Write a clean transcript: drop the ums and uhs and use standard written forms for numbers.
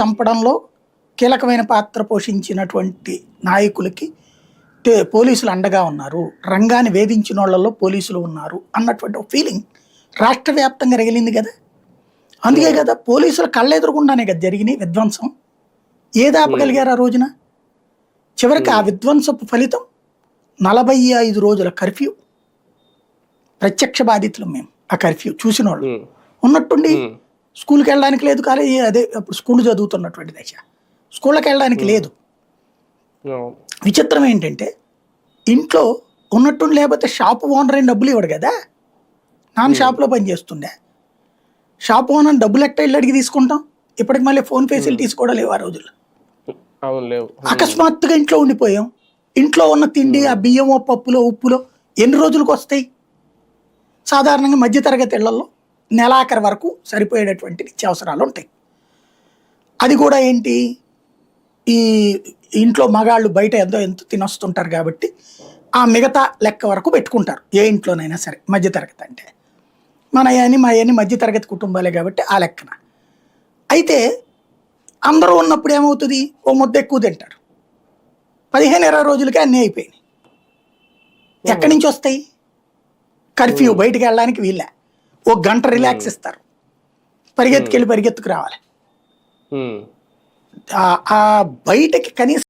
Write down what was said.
చంపడంలో కీలకమైన పాత్ర పోషించినటువంటి నాయకులకి పోలీసులు అండగా ఉన్నారు, రంగాన్ని వేధించిన వాళ్ళలో పోలీసులు ఉన్నారు అన్నటువంటి ఒక ఫీలింగ్ రాష్ట్ర వ్యాప్తంగా రగిలింది కదా. అందుకే కదా పోలీసుల కళ్ళెదురుగుండానే కదా జరిగినాయి విధ్వంసం. ఏది ఆపగలిగారు ఆ రోజున? చివరికి ఆ విధ్వంసపు ఫలితం 45 రోజుల కర్ఫ్యూ. ప్రత్యక్ష బాధితులు మేము ఆ కర్ఫ్యూ చూసిన వాళ్ళు. ఉన్నట్టుండి స్కూల్కి వెళ్ళడానికి లేదు, కాలేజీ అదే అప్పుడు స్కూల్ చదువుతున్నటువంటి దశ, స్కూళ్ళకి వెళ్ళడానికి లేదు. విచిత్రం ఏంటంటే ఇంట్లో ఉన్నట్టుండి లేకపోతే షాపు ఓనర్ అయిన డబ్బులు ఇవ్వడు కదా. నాన్న షాప్లో పనిచేస్తుండే, షాప్ ఓనర్ డబ్బులు ఎట్ట ఇల్లు అడిగి తీసుకుంటాం. ఇప్పటికి మళ్ళీ ఫోన్ ఫెసిలిటీస్ కూడా లేవు ఆ రోజుల్లో. అకస్మాత్తుగా ఇంట్లో ఉండిపోయాం. ఇంట్లో ఉన్న తిండి ఆ బియ్యమో పప్పులో ఉప్పులో ఎన్ని రోజులకు వస్తాయి? సాధారణంగా మధ్యతరగతి ఇళ్లలో నెలాఖరు వరకు సరిపోయేటటువంటి నిత్యావసరాలు ఉంటాయి. అది కూడా ఏంటి, ఈ ఇంట్లో మగాళ్ళు బయట ఎంతో తినొస్తుంటారు కాబట్టి ఆ మిగతా లెక్క వరకు పెట్టుకుంటారు. ఏ ఇంట్లోనైనా సరే మధ్యతరగతి అంటే మా అయ్యని మధ్యతరగతి కుటుంబాలే కాబట్టి ఆ లెక్కన. అయితే అందరూ ఉన్నప్పుడు ఏమవుతుంది, ఓ ముద్ద ఎక్కువ తింటారు. 15-20 రోజులకే అన్నీ అయిపోయినాయి. ఎక్కడి నుంచి వస్తాయి? కర్ఫ్యూ, బయటికి వెళ్ళడానికి వీళ్ళే. ఓ గంట రిలాక్స్ ఇస్తారు, పరిగెత్తుకు రావాలి. ఆ బయటకి కనీసం